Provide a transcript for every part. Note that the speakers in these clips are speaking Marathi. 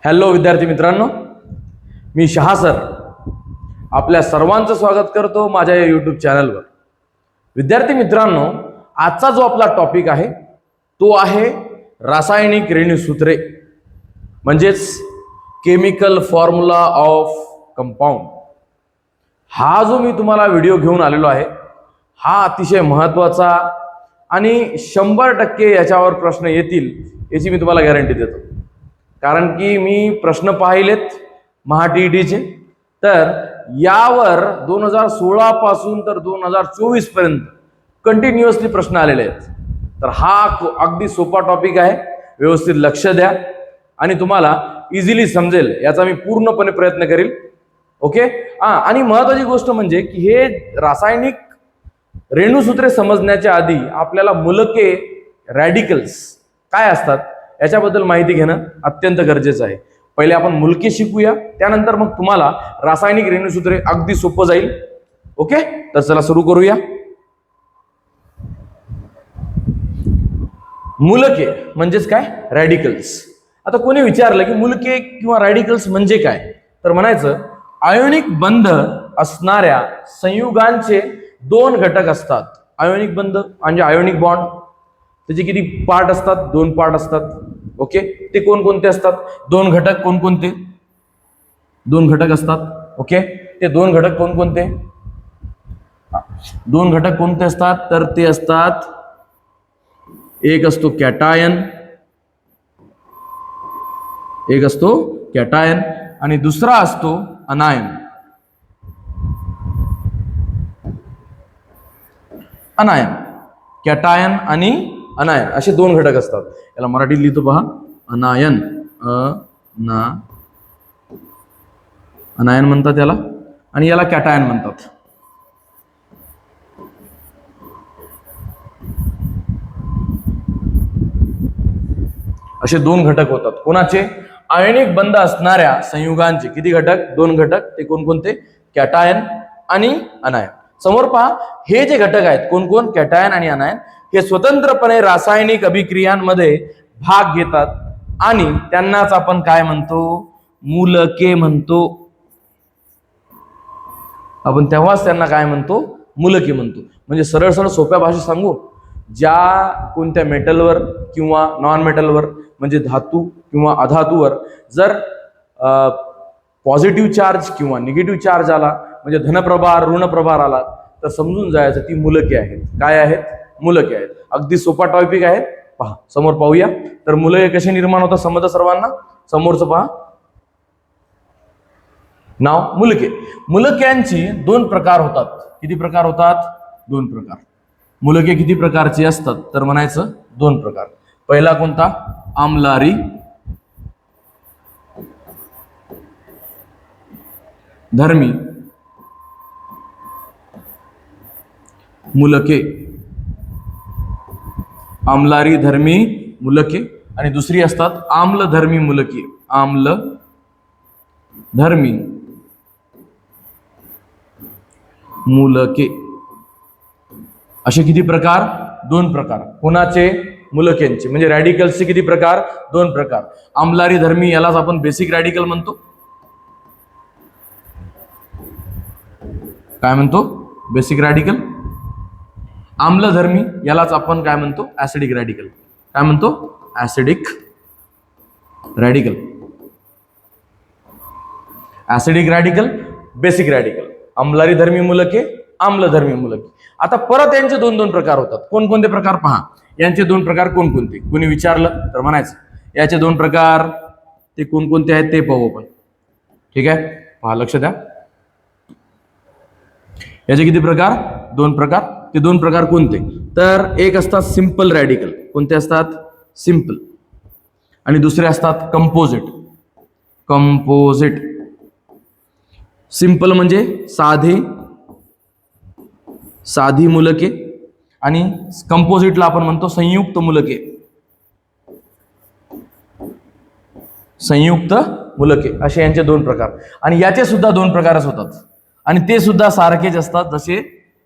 हॅलो विद्यार्थी मित्रांनो, मी शहा सर आपल्या सर्वांचं स्वागत करतो माझ्या या यूट्यूब चॅनलवर। विद्यार्थी मित्रांनो, आजचा जो आपला टॉपिक आहे तो आहे रासायनिक रेणूसूत्रे म्हणजेच केमिकल फॉर्म्युला ऑफ कंपाऊंड। हा जो मी तुम्हाला व्हिडिओ घेऊन आलेलो आहे हा अतिशय महत्त्वाचा आणि 100% याच्यावर प्रश्न येतील याची मी तुम्हाला गॅरंटी देतो। कारण की मी प्रश्न पाहिलेत महाटीईटीचे, तर यावर 2016 पासून तर 2024 पर्यंत कंटिन्युअसली प्रश्न आलेले आहेत। तर हा अगदी सोपा टॉपिक आहे, व्यवस्थित लक्ष द्या आणि तुम्हाला इझिली समजेल याचा मी पूर्णपणे प्रयत्न करेल। ओके, आणि महत्त्वाची गोष्ट म्हणजे की हे रासायनिक रेणूसूत्रे समजण्याच्या आधी आपल्याला मूलके रॅडिकल्स काय असतात याच्याबद्दल माहिती घेणं अत्यंत गरजेचं आहे। पहिले आपण मूलके शिकूया, त्यानंतर मग तुम्हाला रासायनिक रेणूसूत्रे अगदी सोपं जाईल। ओके, तर चला सुरू करूया। मूलके म्हणजेच काय? रॅडिकल्स। आता कोणी विचारलं की मूलके किंवा रॅडिकल्स म्हणजे काय, तर म्हणायचं आयोनिक बंध असणाऱ्या संयुगांचे दोन घटक असतात। आयोनिक बंध म्हणजे आयोनिक बॉन्ड, त्याचे किती पार्ट असतात? दोन पार्ट असतात। ओके, ते कोणकोणते असतात? दोन घटक कोणकोणते? दोन घटक असतात। ओके, ते दोन घटक कोणकोणते? दोन घटक कोणते असतात? तर ते असतात, एक असतो कॅटायन, एक असतो कॅटायन आणि दुसरा असतो अनायन। अनायन, कॅटायन आणि अनायन असे दोन घटक असतात। याला मराठीत लिहितो पहा, अनायन, अनायन म्हणतात याला, आणि याला कॅटायन म्हणतात। असे दोन घटक होतात। कोणाचे? आयनिक बंध असणाऱ्या संयुगांचे किती घटक? दोन घटक। ते कोणकोणते? कॅटायन आणि अनायन। समोर पहा, हे जे घटक आहेत कोण? कॅटायन आणि अनायन, हे स्वतंत्रपणे रासायनिक अभिक्रियांमध्ये भाग घेतात आणि त्यांनाच आपण काय म्हणतो? मूलके म्हणतो। आपण तेव्हाच त्यांना काय म्हणतो? मूलके म्हणतो। म्हणजे सरळ सरळ सोप्या भाषेत सांगू, ज्या कोणत्या मेटलवर किंवा नॉन मेटलवर म्हणजे धातू किंवा अधातूवर जर पॉझिटिव्ह चार्ज किंवा निगेटिव्ह चार्ज आला, म्हणजे धनप्रभार ऋण प्रभार आला, तर समजून जायचं ती मूलके आहेत। काय आहेत? मूलके आहेत। अगदी सोपा टॉपिक आहे। पहा, समोर पाहूया। तर मूलके कशी निर्माण होतात समजतं सर्वांना? समोरचं पहा, नाव मूलके। मूलक्यांची दोन प्रकार होतात। किती प्रकार होतात? दोन प्रकार। मूलके किती प्रकारची असतात? तर म्हणायचं दोन प्रकार। पहिला कोणता? आम्लारी धर्मी मूलके, आम्लारी धर्मी मूलके, आणि दुसरी असतात आम्लधर्मी मूलके, आम्ल धर्मी मूलके। असे किती प्रकार? दोन प्रकार। कोणाचे? मूलकेंचे, म्हणजे रॅडिकल्सचे किती प्रकार? दोन प्रकार। आम्लारी धर्मी यालाच आपण बेसिक रॅडिकल म्हणतो। काय म्हणतो? Basic radical. आम्लधर्मी यालाच आपण काय म्हणतो? Acidic radical. काय म्हणतो? Acidic radical. Acidic radical, basic radical, आम्लारी धर्मी मूलके, आम्लधर्मी मूलके। आता परत यांचे दोन दोन प्रकार होतात। कोणकोणते प्रकार? पहा, यांचे दोन प्रकार कोणकोणते? कोणी विचारलं तर म्हणायचं याचे दोन प्रकार ते कोणकोणते आहेत ते पाहू आपण। ठीक आहे, पहा, लक्ष द्या। याचे किती प्रकार? दोन प्रकार। ते दोन प्रकार कोणते? तर एक असतात सिंपल रॅडिकल। कोणते असतात? सिंपल। आणि दुसरे असतात कंपोजिट। कंपोजिट। सिंपल म्हणजे साधी मूलके, आणि कंपोजिटला आपण म्हणतो संयुक्त मूलके। संयुक्त मूलके असे यांचे दोन प्रकार। आणि याचे सुद्धा दोन प्रकारच होतात, आणि ते सुद्धा सारखेच असतात जसे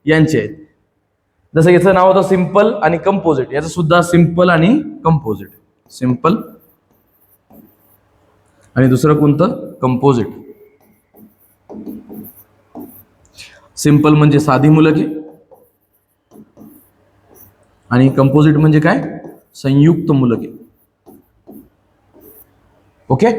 यांचे आहेत। जसं याचं नाव होतं सिंपल आणि कंपोजिट, याचं सुद्धा सिंपल आणि कंपोजिट। सिंपल आणि दुसरं कोणतं कंपोजिट. सिंपल म्हणजे साधी मूलके आणि कंपोजिट म्हणजे काय, संयुक्त मूलके. ओके,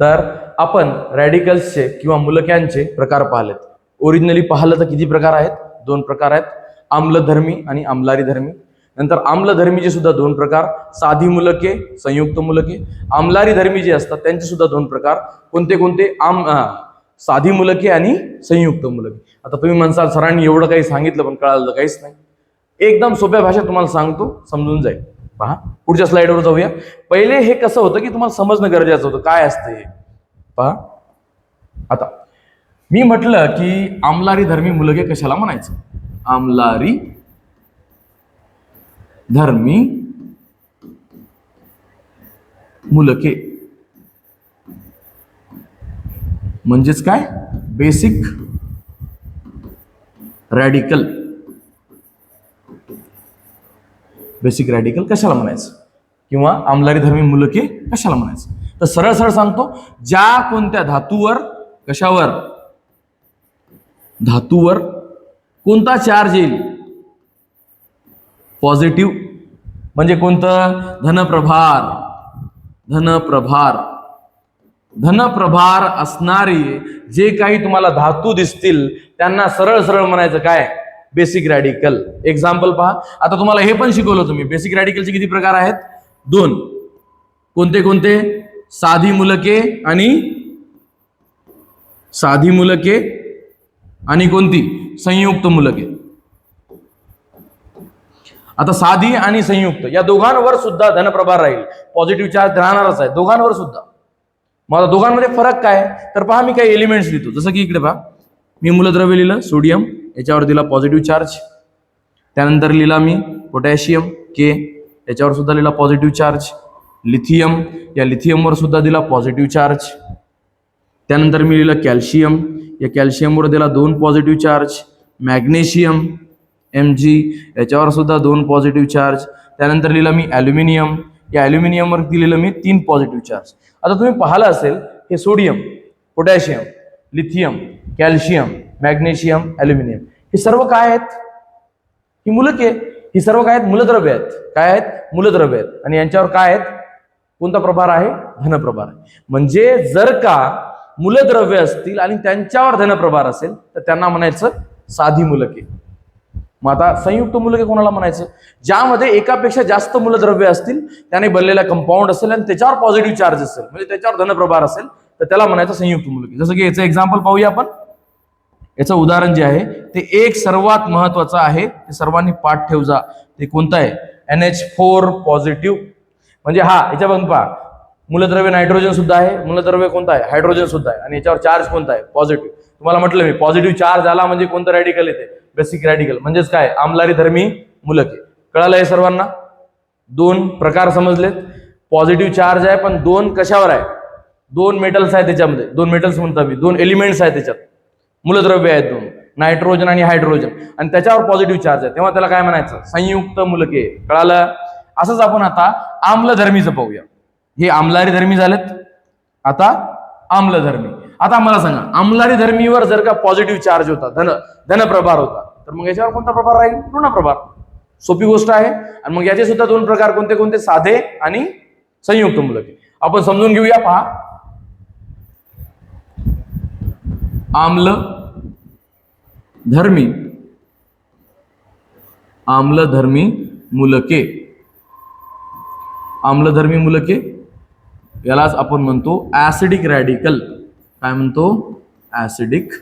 तर आपण रॅडिकल्सचे किंवा मूलक्यांचे प्रकार पाहिलेत. ओरिजिनली पाहिलं तर किती प्रकार आहेत, 2 प्रकार आहेत, आम्लधर्मी आणि आम्लारी धर्मी. नंतर आम्लधर्मीचे सुद्धा 2 प्रकार, साधी मूलके, संयुक्त मूलके. आम्लारी धर्मी जे असतात त्यांचे सुद्धा 2 प्रकार, कोणते कोणते, साधी मूलके आणि संयुक्त मूलके. आता तुम्ही म्हणसाल सरांनी एवढं काही सांगितलं पण कळालं काहीच नाही. एकदम सोप्या भाषेत तुम्हाला सांगतो, समजून जाईल. पहा, पुढच्या स्लाइडवर जाऊया. पहिले हे कसं होतं की तुम्हाला समजणं गरजेचं होतं काय असतं हे. पहा, आता मी म्हटलं की आम्लारी धर्मी मूलके कशाला म्हणायचं. आम्लारी धर्मी मूलके म्हणजेच काय, बेसिक रॅडिकल. बेसिक रॅडिकल कशाला म्हणायचं किंवा आम्लारी धर्मी मूलके कशाला म्हणायचं. तर सरळ सरळ सांगतो, ज्या कोणत्या धातूवर, कशावर, धातूवर कोणता चार्ज येईल, पॉझिटिव्ह, म्हणजे कोणतं, धनप्रभार. धनप्रभार, धनप्रभार असणारे जे काही तुम्हाला धातू दिसतील त्यांना सरळ सरळ म्हणायचं काय, बेसिक रॅडिकल. एक्झाम्पल पहा, आता तुम्हाला हे पण शिकवलं तुम्ही, बेसिक रॅडिकलचे किती प्रकार आहेत, 2. कोणते कोणते, साधी मूलके आणि साधी मूलके आणि कोणती, संयुक्त मूलके. आता साधी आणि संयुक्त या दोघांवर सुद्धा धनप्रभार राहील, पॉझिटिव्ह चार्ज राहणारच आहे दोघांवर सुद्धा. मग आता दोघांमध्ये फरक काय, तर पहा मी काही एलिमेंट्स लिहितो. जसं की इकडे पहा, मी मूलद्रव्य लिहिलं सोडियम, याच्यावर दिला पॉझिटिव्ह चार्ज. त्यानंतर लिहिला मी पोटॅशियम के, याच्यावर सुद्धा लिहिला पॉझिटिव्ह चार्ज. लिथियम, या लिथियमवर सुद्धा दिला पॉझिटिव्ह चार्ज. त्यानंतर मी लिहिलं कॅल्शियम, या कॅल्शियमवर दिला 2 पॉझिटिव्ह चार्ज. मॅग्नेशियम Mg, याच्यावर सुद्धा 2 पॉझिटिव्ह चार्ज. त्यानंतर लिहिलं मी ॲल्युमिनियम, या ॲल्युमिनियमवर दिलेलं मी 3 पॉझिटिव्ह चार्ज. आता तुम्ही पाहिलं असेल हे sodium, potassium, lithium, calcium, magnesium, aluminium हे सर्व काय आहेत, ही मूलके. ही सर्व काय आहेत, मूलद्रव्य आहेत. काय आहेत, मूलद्रव्य आहेत. आणि यांच्यावर काय आहेत, कोणता प्रभार आहे, धनप्रभार आहे. म्हणजे जर का मूलद्रव्य असतील आणि त्यांच्यावर धनप्रभार असेल तर त्यांना म्हणायचं साधी मूलके. मग आता संयुक्त मूलके कोणाला म्हणायचं, ज्यामध्ये एकापेक्षा जास्त मूलद्रव्य असतील, त्याने बनलेला कंपाऊंड असेल आणि त्याच्यावर पॉझिटिव्ह चार्ज असेल, म्हणजे त्याच्यावर धनप्रभार असेल, तर त्याला म्हणायचं संयुक्त मूलके. जसं की याचं एक्झाम्पल पाहूया आपण. याचं उदाहरण जे आहे ते एक सर्वात महत्वाचं आहे, ते सर्वांनी पाठ ठेव जा. ते कोणतं आहे, NH4 पॉझिटिव्ह. म्हणजे हा याच्यावर पहा, मूलद्रव्य नायट्रोजन सुद्धा आहे, मूलद्रव्य कोणतं आहे, हायड्रोजन सुद्धा आहे, आणि याच्यावर चार्ज कोणता आहे, पॉझिटिव्ह. तुम्हाला म्हटलं मी पॉझिटिव्ह चार्ज आला म्हणजे कोणतं रॅडिकल येते, बेसिक रॅडिकल. म्हणजेच काय, आम्लारी धर्मी मूलके. कळालं हे सर्वांना, 2 प्रकार समजलेत. पॉझिटिव्ह चार्ज आहे पण 2 कशावर आहे, 2 मेटल्स आहेत त्याच्यामध्ये, 2 मेटल्स म्हणतो मी, 2 एलिमेंट्स आहेत त्याच्यात, मूलद्रव्य आहेत 2, नायट्रोजन आणि हायड्रोजन, आणि त्याच्यावर पॉझिटिव्ह चार्ज आहे, तेव्हा त्याला काय म्हणायचं, संयुक्त मूलके. कळालं. असंच आपण आता आम्लधर्मीचं पाहूया. हे आम्लारी धर्मी झालेत, आता आम्लधर्मी. आता मला सांगा, आम्लारी धर्मीवर जर का पॉझिटिव्ह चार्ज होता, धनप्रभार होता, तर मग याच्यावर कोणता प्रभार राहील, ऋणप्रभार. सोपी गोष्ट आहे. आणि मग याचे सुद्धा 2 प्रकार, कोणते कोणते, साधे आणि संयुक्त मूलके. आपण समजून घेऊया. पहा, आम्लधर्मी मूलके. आम्लधर्मी मूलके यालाच आपण म्हणतो ऍसिडिक रॅडिकल. काय म्हणतो, ऍसिडिक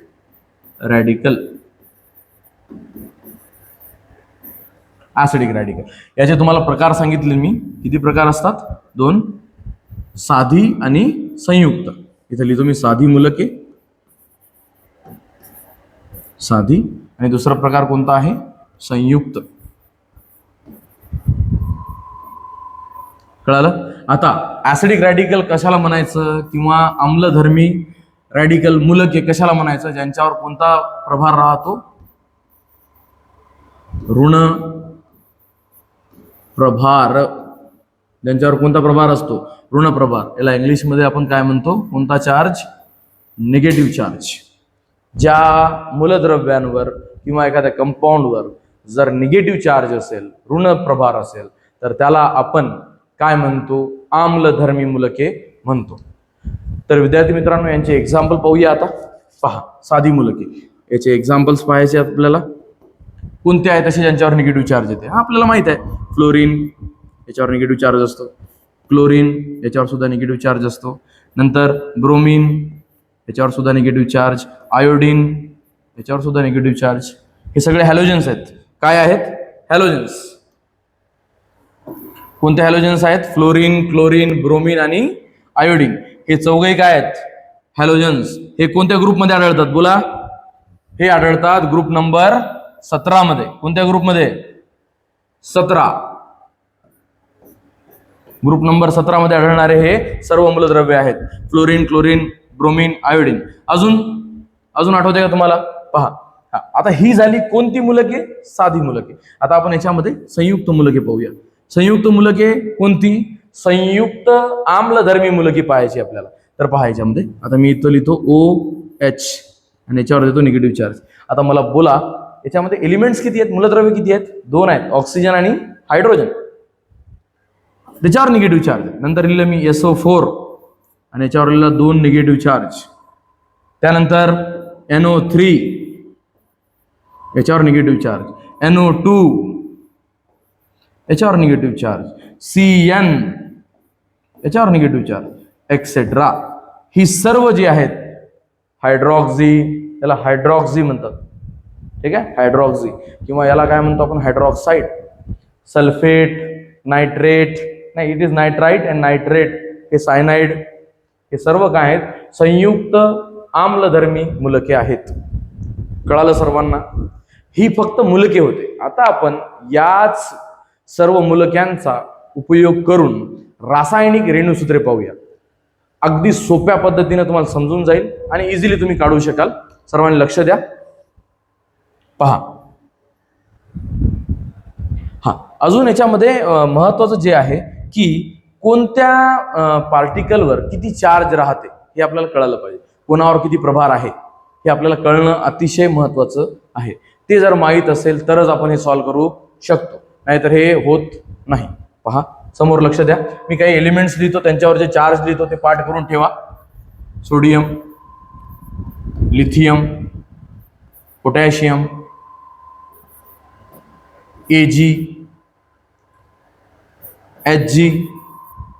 रॅडिकल. ऍसिडिक रॅडिकल याचे तुम्हाला प्रकार सांगितले मी, किती प्रकार असतात, 2, साधी आणि संयुक्त. इथे लिहितो मी साधी मूलके, साधी, आणि दुसरा प्रकार कोणता आहे, संयुक्त. कळालं. आता ऍसिडिक रॅडिकल कशाला म्हणायचं किंवा आम्लधर्मी रॅडिकल मूलके कशाला म्हणायचं, ज्यांच्यावर कोणता प्रभार राहतो, ऋण प्रभार. ज्यांच्यावर कोणता प्रभार असतो? ऋण प्रभार. याला इंग्लिशमध्ये आपण काय म्हणतो? कोणता चार्ज? Negative charge. ज्या मूलद्रव्यांवर किंवा एखाद्या कंपाऊंडवर जर निगेटिव्ह चार्ज असेल, ऋण प्रभार असेल, तर त्याला आपण काय म्हणतो? आम्लधर्मी मूलके म्हणतो. तर विद्यार्थी मित्रांनो, यांचे एक्झाम्पल पाहूया आता. पहा, साधी मूलके, याचे एक्झाम्पल्स पाहायचे आपल्याला. कोणते आहेत असे ज्यांच्यावर निगेटिव्ह चार्ज येते? हा आपल्याला माहित आहे. फ्लोरीन याच्यावर निगेटिव्ह चार्ज असतो. क्लोरीन याच्यावर सुद्धा निगेटिव्ह चार्ज असतो. नंतर ब्रोमीन याच्यावर सुद्धा निगेटिव्ह चार्ज. आयोडीन याच्यावर सुद्धा निगेटिव्ह चार्ज. हे सगळे हॅलोजन्स आहेत. काय आहेत? हॅलोजन्स. कोणते हॅलोजन्स आहेत? फ्लोरीन, क्लोरीन, ब्रोमीन आणि आयोडीन. हे चौघे काय आहेत? हॅलोजन्स. हे कोणत्या ग्रुपमध्ये आढळतात? बोला. हे आढळतात ग्रुप नंबर 17 मध्ये. कोणत्या ग्रुपमध्ये? 17. ग्रुप नंबर 17 मध्ये आढळणारे हे सर्व मूलद्रव्य आहेत. Fluorine, chlorine, bromine, iodine. अजून आठवते का तुम्हाला? पहा, आता ही झाली कोणती मूलके? साधी मूलके. आता आपण याच्यामध्ये संयुक्त मूलके पाहूया. संयुक्त मूलके कोणती? संयुक्त आम्लधर्मी मूलके पाहायची आपल्याला. तर पहा, याच्यामध्ये आता मी इथं लिहितो OH आणि याच्यावर देतो निगेटिव्ह चार्ज. आता मला बोला, याच्यामध्ये एलिमेंट्स किती आहेत? मूलद्रव्य किती आहेत? 2 आहेत, ऑक्सिजन आणि हायड्रोजन. त्याच्यावर निगेटिव्ह चार्ज. नंतर लिहिलं मी SO4 आणि याच्यावर लिहिलं 2 निगेटिव्ह चार्ज. त्यानंतर NO3 याच्यावर निगेटिव्ह चार्ज. NO2 याच्यावर निगेटिव्ह चार्ज. CN याच्यावर निगेटिव्ह चार्ज, एक्सेट्रा. ही सर्व जी आहेत हायड्रॉक्झी, याला हायड्रॉक्झी म्हणतात. ठीक आहे, हायड्रॉक्झी. किंवा याला काय म्हणतो आपण? हायड्रॉक्साईड. सल्फेट, नायट्रेट, नाही, it is nitrite and nitrate. हे सायनाइड. हे सर्व काय आहेत? संयुक्त आम्लधर्मी मूलके आहेत. कळालं सर्वांना? ही फक्त मूलके होते. आता आपण याच सर्व मूलक्यांचा उपयोग करून रासायनिक रेणूसूत्रे पाहूया. अगदी सोप्या पद्धतीने तुम्हाला समजून जाईल आणि इझिली तुम्ही काढू शकाल. सर्वांनी लक्ष द्या. पहा, अजून याच्यामध्ये महत्वाचं जे आहे की कोणत्या पार्टिकलवर किती चार्ज राहते हे आपल्याला कळायला पाहिजे. कोणावर किती प्रभार आहे हे आपल्याला कळणं अतिशय महत्वाचं आहे. ते जर माहीत असेल तरच आपण हे सॉल्व्ह करू शकतो, नाहीतर हे होत नाही. पहा, समोर लक्ष द्या. मी काही एलिमेंट्स लिहितो, त्यांच्यावर जे चार्ज लिहितो ते पाठ करून ठेवा. Sodium, lithium, potassium, Ag, Hg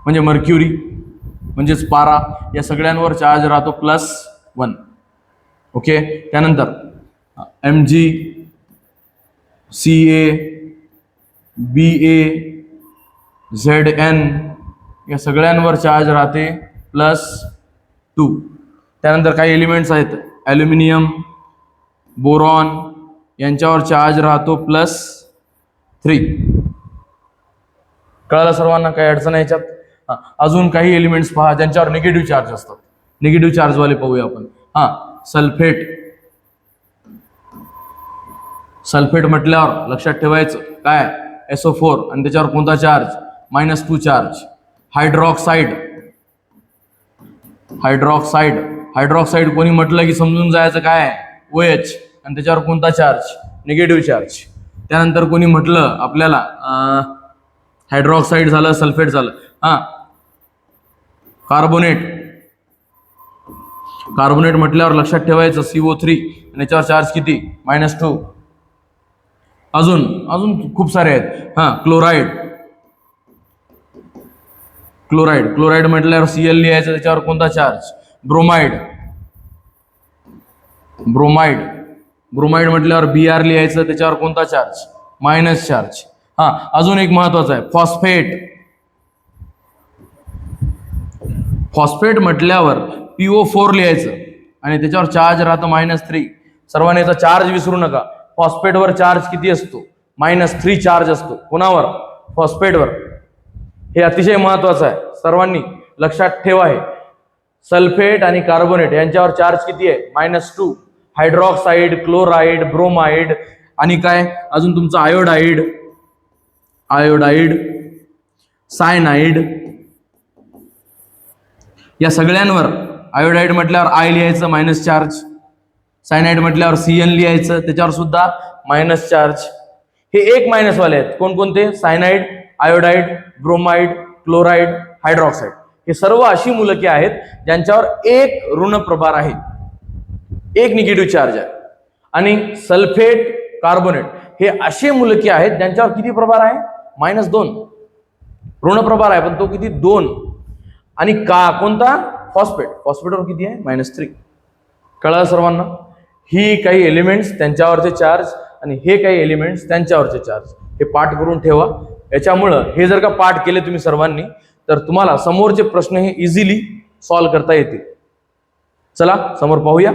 म्हणजे मर्क्युरी म्हणजेच पारा. या सगळ्यांवर चार्ज राहतो +1. ओके. त्यानंतर Mg, Ca, Ba, Zn या सगळ्यांवर चार्ज राहते +2. त्यानंतर काही एलिमेंट्स आहेत, ॲल्युमिनियम, बोरॉन यांच्यावर चार्ज राहतो +3. कळालं सर्वांना? काही अडचण आहे याच्यात? अजून काही एलिमेंट्स पहा ज्यांच्यावर निगेटिव्ह चार्ज असतात. निगेटिव्ह चार्जवाले पाहूया आपण. सल्फेट. सल्फेट म्हटल्यावर लक्षात ठेवायचं काय? SO4 आणि त्याच्यावर कोणता charge? -2 charge. Hydroxide. Hydroxide hydroxide कोणी म्हटलं की समजून जायचं काय? OH आणि त्याच्यावर कोणता चार्ज? Negative charge. त्यानंतर कोणी म्हटलं आपल्याला हायड्रॉक्साईड झालं, सल्फेट झालं. कार्बोनेट. कार्बोनेट म्हटल्यावर लक्षात ठेवायचं CO3 आणि याच्यावर चार्ज किती? -2. अजून खूप सारे आहेत. क्लोराईड. क्लोराईड क्लोराईड म्हटल्यावर Cl लिहायचं, त्याच्यावर कोणता चार्ज? ब्रोमाइड. ब्रोमाइड ब्रोमाइड म्हटल्यावर Br लिहायचं, त्याच्यावर कोणता चार्ज? Minus charge. अजून एक महत्वाचं आहे, फॉस्फेट. फॉस्फेट म्हटल्यावर PO4 लिहायचं आणि त्याच्यावर चार्ज राहतं -3. सर्वांनी याचा चार्ज विसरू नका. फॉस्फेटवर चार्ज किती असतो? -3 चार्ज असतो. कोणावर? फॉस्फेटवर. हे अतिशय महत्वाचं आहे, सर्वांनी लक्षात ठेवा. हे सल्फेट आणि कार्बोनेट यांच्यावर चार्ज किती आहे? -2. हायड्रॉक्साईड, क्लोराईड, ब्रोमाइड आणि काय अजून तुमचं आयोडाईड. आयोडाईड सायनाइड, या सगळ्यांवर आयोडाईड म्हटल्यावर आय लिहायचं मायनस चार्ज, सायनाइड म्हटल्यावर CN लिहायचं त्याच्यावर सुद्धा मायनस चार्ज. हे एक मायनस वाले आहेत. कोणकोणते? Cyanide, iodide, bromide, chloride, hydroxide. हे सर्व अशी मूलके आहेत ज्यांच्यावर एक ऋण प्रभार आहे, एक निगेटिव्ह चार्ज आहे. आणि सल्फेट, कार्बोनेट हे असे मूलके आहेत ज्यांच्यावर किती प्रभार आहे? -2 ऋण प्रभार आहे, पण तो किती? 2. आणि कोणता? फॉस्फेट, फॉस्फेटवर किती आहे? -3. कळलं सर्वांना? ही काही एलिमेंट्स त्यांच्यावरचे चार्ज आणि हे काही एलिमेंट्स त्यांच्यावरचे चार्ज, हे पाठ करून ठेवा. याच्यामुळं हे जर का पाठ केले तुम्ही सर्वांनी तर तुम्हाला समोरचे प्रश्न हे इझिली सॉल्व्ह करता येतील. चला समोर पाहूया.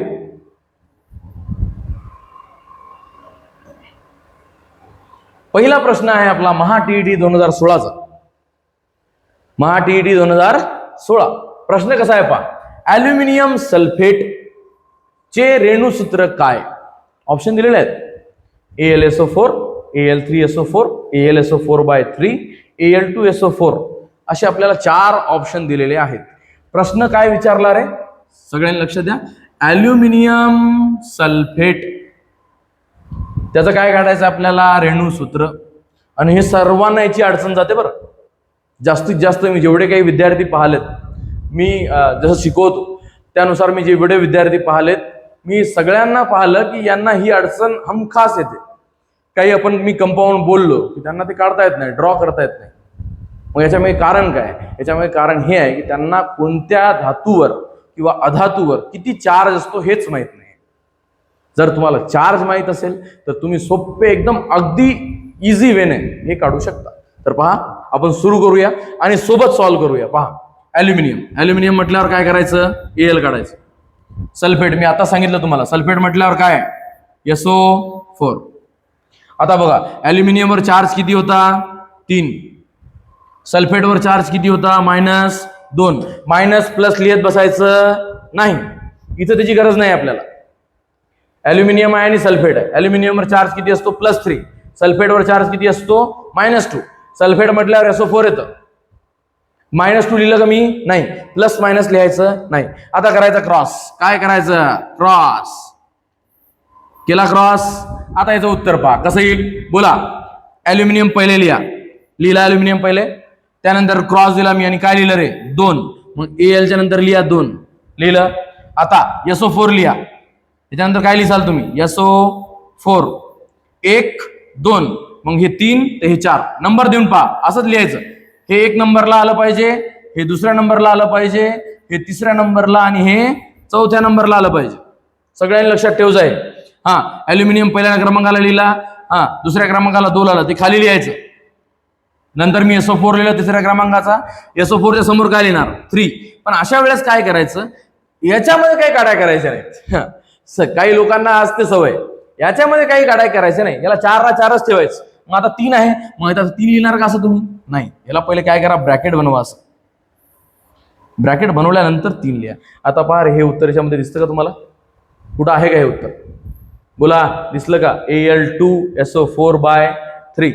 पहिला प्रश्न आहे आपला महा-TET 2016चा. महा-TET 2016 प्रश्न कसा आहे पहा. ॲल्युमिनियम सल्फेट चे रेणुसूत्र काय? ऑप्शन दिलेले आहेत. AlSO4, Al3SO4, AlSO4/3, Al2SO4 असे आपल्याला 4 ऑप्शन दिलेले आहेत. प्रश्न काय विचारला रे? सगळ्यांनी लक्ष द्या. ॲल्युमिनियम सल्फेट त्याचं काय काढायचं आपल्याला? रेणुसूत्र. आणि हे सर्वांना याची अडचण जाते बरं. जास्तीत जास्त मी जेवढे काही विद्यार्थी पाहिलेत, मी जसं शिकवतो त्यानुसार मी जेवढे विद्यार्थी पाहिलेत, मी सगळ्यांना पाहिलं की यांना ही अडचण हमखास येते. काही आपण मी कंपाऊंड बोललो की त्यांना ते काढता येत नाही, ड्रॉ करता येत नाही. मग याच्यामध्ये कारण काय? याच्यामध्ये कारण हे आहे की त्यांना कोणत्या धातूवर किंवा अधातूवर किती चार्ज असतो हेच माहित नाही. जर तुम्हाला चार्ज माहित असेल तर तुम्ही सोपे एकदम अगदी इझी वेने हे काढू शकता. तर पहा आपण सुरू करूया आणि सोबत सॉल्व्ह करूया. पहा ॲल्युमिनियम म्हटल्यावर काय करायचं? Al काढायचं. सल्फेट मी आता सांगितलं तुम्हाला, सल्फेट म्हटल्यावर काय? SO4. आता बघा ॲल्युमिनियमवर चार्ज किती होता? 3. सल्फेटवर चार्ज किती होता? -2. मायनस प्लस लिहित बसायचं नाही, इथं त्याची गरज नाही आपल्याला. ॲल्युमिनियम आहे आणि सल्फेट आहे. ॲल्युमिनियमवर चार्ज किती असतो? +3. सल्फेटवर चार्ज किती असतो? -2. सल्फेट म्हटल्यावर SO4 येतं. -2 लिहिलं का मी? नाही, प्लस मायनस लिहायचं नाही. आता करायचं क्रॉस. काय करायचं? क्रॉस केला. क्रॉस. आता याचं उत्तर पहा कसं येईल. बोला. ॲल्युमिनियम पहिले लिहिला ॲल्युमिनियम पहिले, त्यानंतर क्रॉस दिला मी आणि काय लिहिलं रे? 2. मग Al च्या नंतर लिहा 2 लिहिलं. आता SO4 लिहा, त्याच्यानंतर काय लिहाल तुम्ही? SO4 1 2, मग हे 3 तर हे 4. नंबर देऊन पहा, असंच लिहायचं. हे 1 नंबरला आलं पाहिजे, हे 2ऱ्या नंबरला आलं पाहिजे, हे 3ऱ्या नंबरला आणि हे 4थ्या नंबरला आलं पाहिजे. सगळ्यांनी लक्षात ठेव जाईल. ॲल्युमिनियम पहिल्या क्रमांकाला लिहिला, 2ऱ्या क्रमांकाला 2 आला, ते खाली लिहायचं. नंतर मी SO4 लिहिलं 3ऱ्या क्रमांकाचा, SO4च्या समोर काय लिहिणार? 3. पण अशा वेळेस काय करायचं? याच्यामध्ये काही काढ्या करायच्या नाहीत. काही लोकांना असते सवय, याच्यामध्ये काही काढाय करायचं नाही, याला 4 ला 4च ठेवायचं. मग आता 3 आहे, मग आता 3 लिहिणार का असं तुम्ही? नाही, याला पहिले काय करा? ब्रॅकेट बनवा. असं ब्रॅकेट बनवल्यानंतर 3 लिहा. आता पहा हे उत्तर याच्यामध्ये दिसतं का तुम्हाला? कुठं आहे का हे उत्तर? बोला, दिसलं का? Al2SO4/3.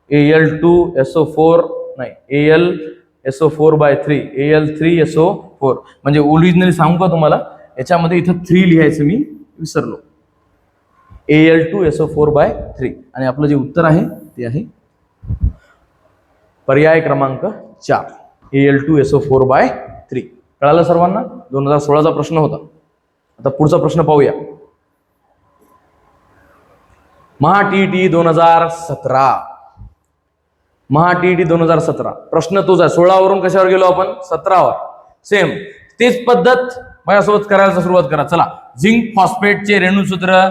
Al2SO4 नाही, AlSO4/3, Al3SO4. म्हणजे ओरिजिनली सांगू का तुम्हाला, याच्यामध्ये इथं 3 लिहायचं मी विसरलो. Al2SO4/3 आणि आपलं जे उत्तर आहे ते आहे पर्याय क्रमांक 4, Al2SO4/3. कळालं सर्वांना? 2016चा प्रश्न होता. आता पुढचा प्रश्न पाहूया. महा-TET 2017. महा-TET 2017 प्रश्न तोच आहे. 16 वरून कशावर गेलो आपण? 17 वर. सेम तेच पद्धत माझ्यासोबत करायला सुरुवात करा. चला, झिंक फॉस्फेटचे रेणुसूत्र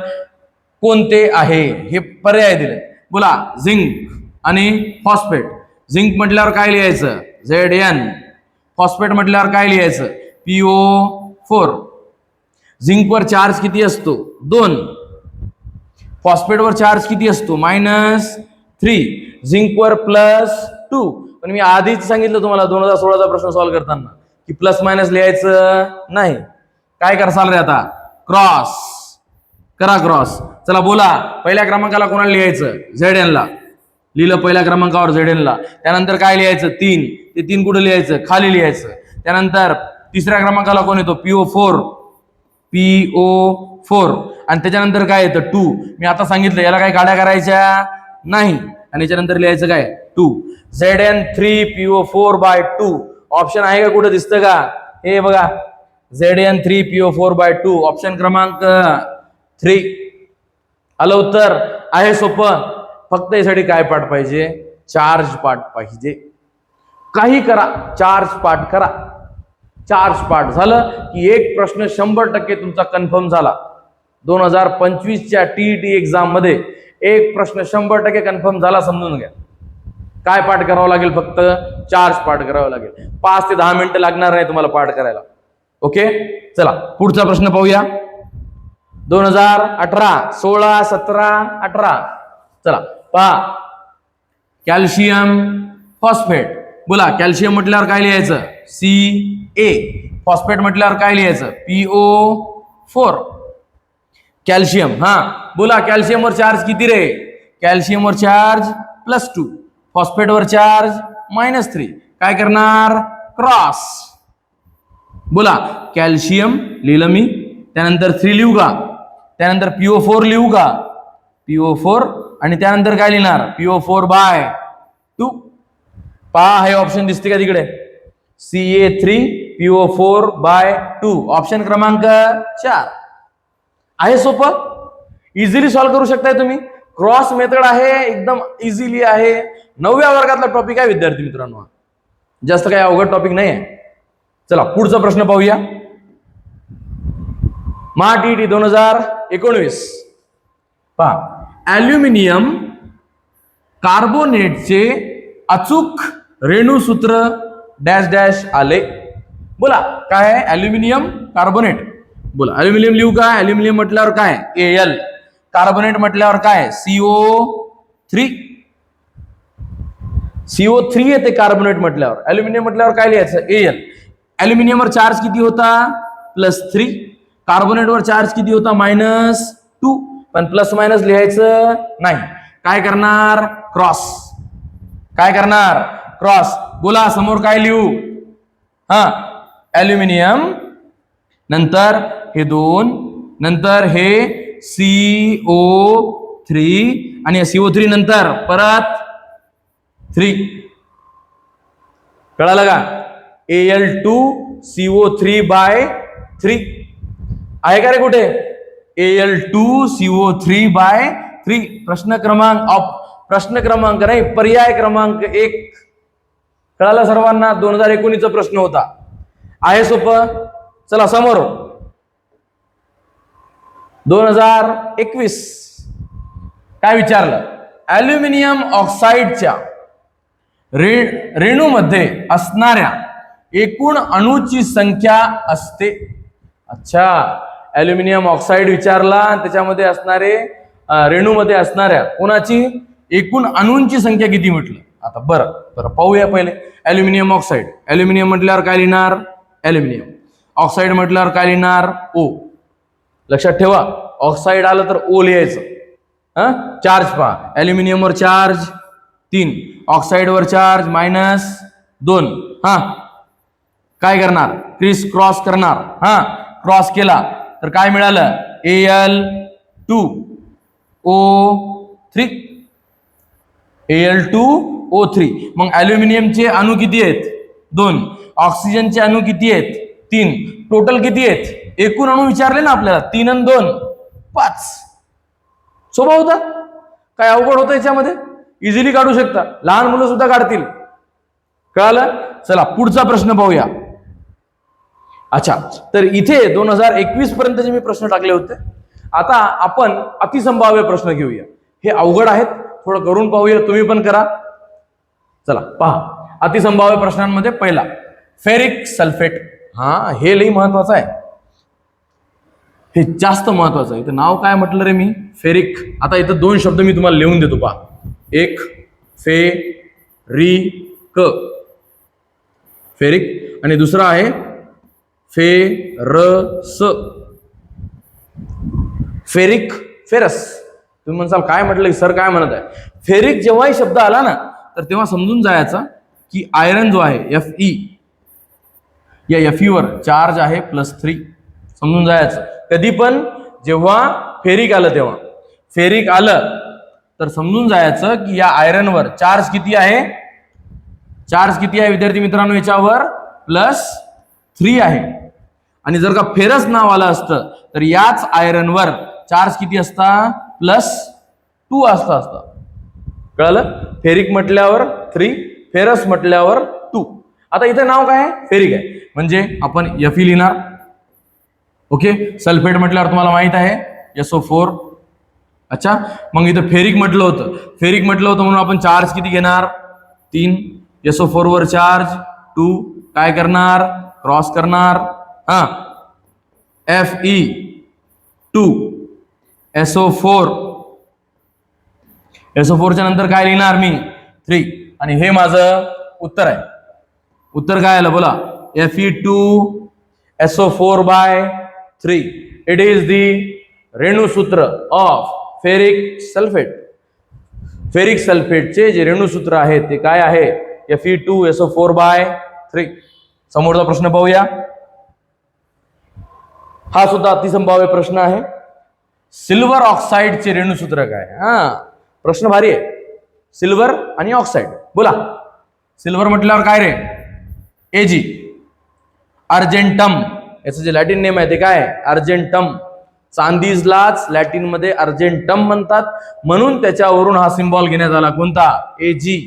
कोणते आहे? हे पर्याय दिले. बोला, झिंक आणि फॉस्फेट. झिंक म्हटल्यावर काय लिहायचं? Zn. फॉस्फेट म्हटल्यावर काय लिहायचं? PO4. झिंकवर चार्ज किती असतो? 2. फॉस्फेटवर चार्ज किती असतो? -3. झिंकवर +2. पण मी आधीच सांगितलं तुम्हाला 2016चा प्रश्न सॉल्व्ह करताना की प्लस मायनस लिहायचं नाही. काय करसाल रे आता? क्रॉस करा. क्रॉस. चला बोला, पहिल्या क्रमांकाला कोणाला लिहायचं? Zn ला. लिहिलं पहिल्या क्रमांकावर Zn ला. त्यानंतर काय लिहायचं 3, ते 3 कुठे लिहायचं खाली लिहायचं. त्यानंतर तिसऱ्या क्रमांकाला कोण येतो PO4 आणि त्याच्यानंतर काय येतं 2. मी आता सांगितलं याला काही गाड्या करायच्या नाही आणि याच्यानंतर लिहायचं काय 2. Zn3PO4/2 ऑप्शन आहे का कुठे दिसतं का? हे बघा Zn3PO4/2 ऑप्शन क्रमांक 3. आलं उत्तर. आहे सोपं. फक्त यासाठी काय पाठ पाहिजे? चार्ज पाठ पाहिजे. काही करा चार्ज पाठ करा. चार्ज पाठ झालं की एक प्रश्न 100% तुमचा कन्फर्म झाला. 2025च्या TET एक्झाम मध्ये एक प्रश्न 100% कन्फर्म झाला समजून घ्या. काय पाठ करावं लागेल? फक्त चार्ज पाठ करावं लागेल. 5 ते 10 मिनिटं लागणार नाही तुम्हाला पाठ करायला. ओके, चला पुढचा प्रश्न पाहूया. 2018, 16, 17, 18. चला पहा. Calcium phosphate. बोला कॅल्शियम म्हटल्यावर काय लिहायचं? Ca. फॉस्फेट म्हटल्यावर काय लिहायचं? PO4. कॅल्शियम. हा बोला कॅल्शियमवर चार्ज किती रे? कॅल्शियमवर चार्ज +2, फॉस्फेटवर चार्ज -3. काय करणार? क्रॉस. बोला कॅल्शियम लिहिलं मी, त्यानंतर 3 लिहू का? त्यानंतर PO4 लिहू का? PO4 आणि त्यानंतर काय लिहिणार? PO4/2. पहा हे ऑप्शन दिसते का तिकडे? Ca3PO4/2 ऑप्शन क्रमांक 4. आहे सोपं. इझिली सॉल्व्ह करू शकताय तुम्ही. क्रॉस मेथड आहे, एकदम इझिली आहे. 9व्या वर्गातला टॉपिक आहे विद्यार्थी मित्रांनो. जास्त काही अवघड टॉपिक नाही आहे. चला पुढचा प्रश्न पाहूया. TET 2019. पहा ॲल्युमिनियम कार्बोनेटचे अचूक रेणुसूत्र डॅश डॅश आले. बोला काय आहे? Aluminium carbonate. बोला ॲल्युमिनियम लिहू का? ॲल्युमिनियम म्हटल्यावर काय? Al. कार्बोनेट म्हटल्यावर काय? CO3. CO3 येते कार्बोनेट म्हटल्यावर. ॲल्युमिनियम म्हटल्यावर काय लिहायचं? Al. ॲल्युमिनियमवर चार्ज किती होता? +3. कार्बोनेटवर चार्ज किती होता? -2. पण प्लस मायनस लिहायचं नाही. काय करणार? क्रॉस. काय करणार? क्रॉस. बोला समोर काय लिहू? हा ॲल्युमिनियम, नंतर हे 2, नंतर हे CO3 आणि CO3 नंतर परत 3. कळालं का? Al2CO3/3 आहे का रे कुठे? Al2CO3/3. प्रश्न क्रमांक नाही, पर्याय क्रमांक 1. कळालं सर्वांना? 2019चा प्रश्न होता. आहे सोपं. चला समोर 2021 काय विचारलं? ॲल्युमिनियम ऑक्साईडच्या रेणूमध्ये असणाऱ्या एकूण अणूची संख्या असते. अच्छा, ॲल्युमिनियम ऑक्साईड विचारला आणि त्याच्यामध्ये असणारे रेणूमध्ये असणाऱ्या कोणाची एकूण अणूंची संख्या किती म्हटलं. आता बरं पाहूया पहिले. Aluminium oxide. ॲल्युमिनियम म्हटल्यावर काय लिहिणार? ॲल्युमिनियम. ऑक्साईड म्हटल्यावर काय लिहिणार? O. लक्षात ठेवा, ऑक्साईड आलं तर O लिहायचं. चार्ज पहा. ॲल्युमिनियमवर चार्ज 3, ऑक्साईडवर चार्ज -2. काय करणार? क्रिस क्रॉस करणार. क्रॉस केला तर काय मिळालं? Al2O3. Al2O3. मग ॲल्युमिनियमचे अणू किती आहेत? 2. ऑक्सिजनचे अणू किती आहेत? 3. टोटल किती आहेत? एकूण अणू विचारले ना आपल्याला. 3 आणि 2 5. सोपा होता. काय अवघड होतं याच्यामध्ये? इझिली काढू शकता. लहान मुलं सुद्धा काढतील. कळालं? चला पुढचा प्रश्न पाहूया. अच्छा, तर इथे 2021 पर्यंतचे मी प्रश्न टाकले होते. आता आपण अतिसंभाव्य प्रश्न घेऊया. हे अवघड आहेत, थोडं करून पाहूया. तुम्ही पण करा. चला पहा. अतिसंभाव्य प्रश्नांमध्ये पहिला फेरिक सल्फेट. हे लई महत्वाचं आहे. हे जास्त महत्वाचं आहे. इथं नाव काय म्हटलं रे मी? फेरिक. आता इथं 2 शब्द मी तुम्हाला लिहून देतो पहा. एक फेरिक, फेरिक, आणि दुसरा आहे फेरस. Ferric, ferrous. तुम्ही म्हणसाल काय म्हटलं सर, काय म्हणत आहे? फेरिक जेव्हाही शब्द आला ना तर तेव्हा समजून जायचा की आयरन जो आहे Fe, या Fe वर चार्ज आहे +3. समजून जायचं. कधी पण जेव्हा फेरिक आलं, तेव्हा फेरिक आलं तर समजून जायचं की या आयरनवर चार्ज किती आहे? चार्ज किती आहे विद्यार्थी मित्रांनो? याच्यावर +3 आहे. आणि जर का फेरस नाव आलं असतं तर याच आयरनवर चार्ज किती असता? +2 असता. कळलं? फेरिक म्हटल्यावर 3, फेरस म्हटल्यावर 2. आता इथे नाव काय आहे? फेरिक आहे, म्हणजे आपण Fe लिहिणार. ओके. सल्फेट म्हटल्यावर तुम्हाला माहित आहे SO4. अच्छा, मग इथं फेरिक म्हटलं होतं म्हणून आपण चार्ज किती घेणार? 3. SO4 वर चार्ज 2. काय करणार? क्रॉस करणार. Fe2 SO4. SO4च्या नंतर काय लिहिणार मी? 3. आणि हे माझं उत्तर आहे. उत्तर काय आलं बोला? Fe2 SO4/3. It is the रेणुसूत्र ऑफ फेरिक सल्फेट. फेरिक सल्फेटचे जे रेणुसूत्र आहे ते काय आहे? Fe2 SO4/3. समोरचा प्रश्न पाहूया. हा सुद्धा अतिसंभाव्य प्रश्न आहे. सिल्वर ऑक्साईडचे रेणुसूत्र काय? प्रश्न भारी आहे. सिल्वर आणि ऑक्साईड बोला. सिल्वर म्हटल्यावर काय रे? Ag. अर्जेंटम, याचं जे लॅटिन नेम आहे ते काय? अर्जेंटम. चांदीजलाच लॅटिन मध्ये अर्जेंटम म्हणतात, म्हणून त्याच्यावरून हा सिम्बॉल घेण्यात आला. कोणता? Ag.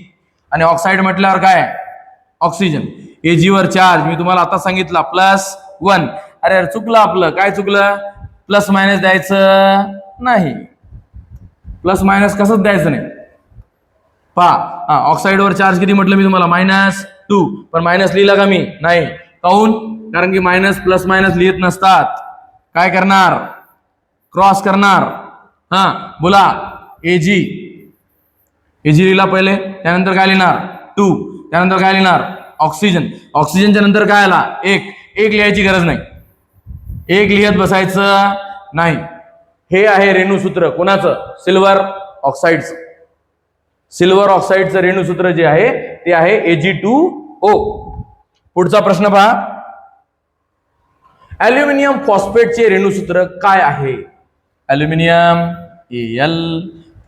आणि ऑक्साईड म्हटल्यावर काय? ऑक्सिजन. Ag वर चार्ज मी तुम्हाला आता सांगितलं +1. अरे चुकलं आपलं. काय चुकलं? प्लस मायनस द्यायचं नाही. प्लस मायनस कसंच द्यायचं नाही. पहा, ऑक्साईड वर चार्ज किती म्हटलं मी तुम्हाला? -2. पण मायनस लिहिला का मी? नाही. काऊन? कारण की मायनस प्लस मायनस लिहित नसतात. काय करणार? क्रॉस करणार. बोला. Ag लिहिला पहिले, त्यानंतर काय लिहिणार? 2. त्यानंतर काय लिहिणार? ऑक्सिजन. ऑक्सिजनच्या नंतर काय आला? 1. लिहायची गरज नाही. 1 लिहत बसायचं नाही. हे आहे रेणुसूत्र कोणाचं? सिल्वर ऑक्साईडचं. सिल्वर ऑक्साईडचं रेणुसूत्र जे आहे ते आहे Ag2O. पुढचा प्रश्न पहा. ॲल्युमिनियम फॉस्फेटचे रेणुसूत्र काय आहे? ॲल्युमिनियम Al,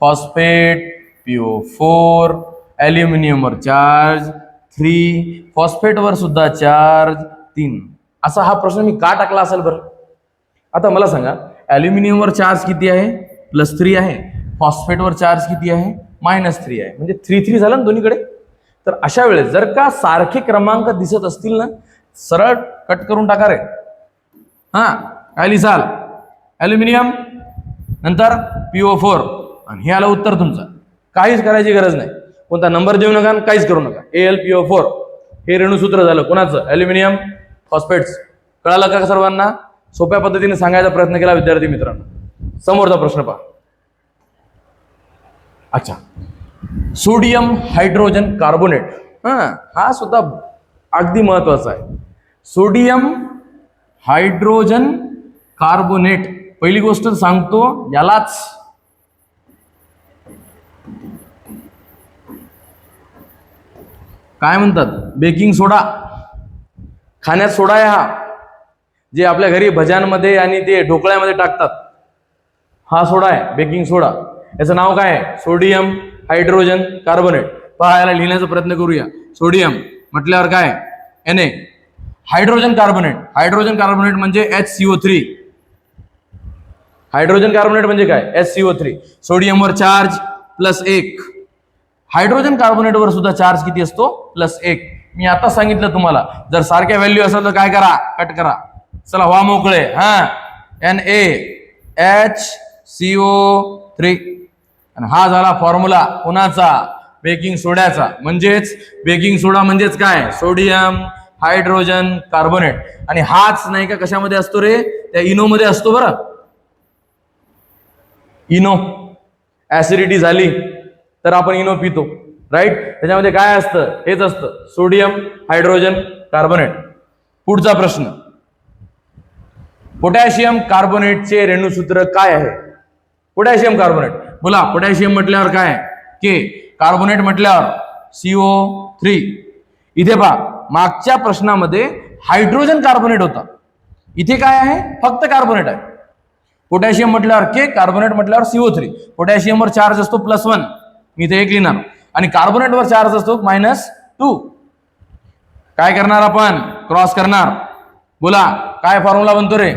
फॉस्फेट PO4, ॲल्युमिनियमवर चार्ज 3, फॉस्फेटवर सुद्धा चार्ज 3. असा हा प्रश्न मी का टाकला असेल बरं? आता मला सांगा, ॲल्युमिनियमवर चार्ज किती आहे? +3 आहे. फॉस्फेटवर चार्ज किती आहे? -3 आहे. म्हणजे 3 झालं ना दोन्हीकडे. तर अशा वेळेस जर का सारखे क्रमांक दिसत असतील ना, सरळ कट करून टाका रे. काय लिहाल? ॲल्युमिनियम नंतर PO4 आणि हे आलं उत्तर तुमचं. काहीच करायची गरज नाही. कोणता नंबर देऊ नका, काहीच करू नका. AlPO4 हे रेणुसूत्र झालं कोणाचं? Aluminium phosphates. कळालं का सर्वांना? सोप्या पद्धतीने सांगायचा प्रयत्न केला विद्यार्थी मित्रांनो. समोरचा प्रश्न पहा. अच्छा, सोडियम हायड्रोजन कार्बोनेट. हा सुद्धा अगदी महत्वाचा आहे. Sodium hydrogen carbonate. पहिली गोष्ट सांगतो, यालाच काय म्हणतात? बेकिंग सोडा. खाण्यात सोडा आहे हा, जे आपल्या घरी भज्यांमध्ये आणि ते ढोकळ्यामध्ये टाकतात. हा सोडा आहे बेकिंग सोडा. याचं नाव काय आहे? Sodium hydrogen carbonate. पहा, याला लिहिण्याचा प्रयत्न करूया. सोडियम म्हटल्यावर काय? Na. Hydrogen carbonate. Hydrogen carbonate म्हणजे HCO3. हायड्रोजन कार्बोनेट म्हणजे काय? HCO3. सोडियमवर चार्ज +1. हायड्रोजन कार्बोनेटवर सुद्धा चार्ज किती असतो? +1. मी आता सांगितलं तुम्हाला, जर सारख्या व्हॅल्यू असेल तर काय करा? कट करा. चला व्हा मोकळे. NaHCO3. आणि हा झाला फॉर्म्युला कोणाचा? बेकिंग सोड्याचा. म्हणजेच बेकिंग सोडा म्हणजेच काय? Sodium hydrogen carbonate. आणि हाच नाही का कशामध्ये असतो रे? त्या इनो मध्ये असतो बरं. इनो. ऍसिडिटी झाली तर आपण इनो पितो, राईट? त्याच्यामध्ये काय असतं? हेच असतं, सोडियम हायड्रोजन कार्बोनेट. पुढचा प्रश्न. पोटॅशियम कार्बोनेटचे रेणुसूत्र काय आहे? Potassium carbonate. बोला पोटॅशियम म्हटल्यावर काय के, कार्बोनेट म्हटल्यावर CO3. इथे पहा मागच्या प्रश्नामध्ये हायड्रोजन कार्बोनेट होता, इथे काय आहे फक्त कार्बोनेट आहे. पोटॅशियम म्हटल्यावर के, कार्बोनेट म्हटल्यावर CO3. पोटॅशियमवर चार्ज असतो +1, मी इथे 1 लिहिणार, आणि कार्बोनेटवर चार्ज असतो -2. काय करणार आपण, क्रॉस करणार. बोला काय फॉर्म्युला बनतो रे,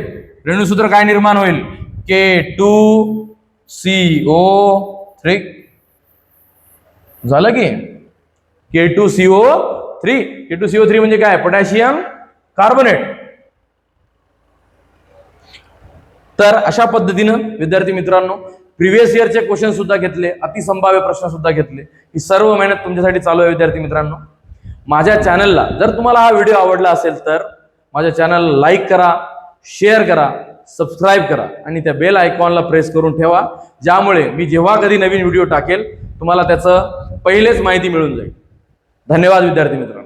रेणुसूत्र काय निर्माण होईल, K2CO3. झालं की K2CO3. K2CO3 म्हणजे काय, पोटॅशियम कार्बोनेट. तर अशा पद्धतीनं विद्यार्थी मित्रांनो प्रिव्हियस इयरचे क्वेश्चन सुद्धा घेतले, अतिसंभाव्य प्रश्न सुद्धा घेतले. ही सर्व मेहनत तुमच्यासाठी चालू आहे विद्यार्थी मित्रांनो. माझ्या चॅनलला जर तुम्हाला हा व्हिडिओ आवडला असेल तर माझ्या चॅनलला लाईक करा, शेअर करा, सबस्क्राईब करा आणि त्या बेल आयकॉनला प्रेस करून ठेवा, ज्यामुळे मी जेव्हा कधी नवीन व्हिडिओ टाकेल तुम्हाला त्याचं पहिलेच माहिती मिळून जाईल. धन्यवाद विद्यार्थी मित्रांनो.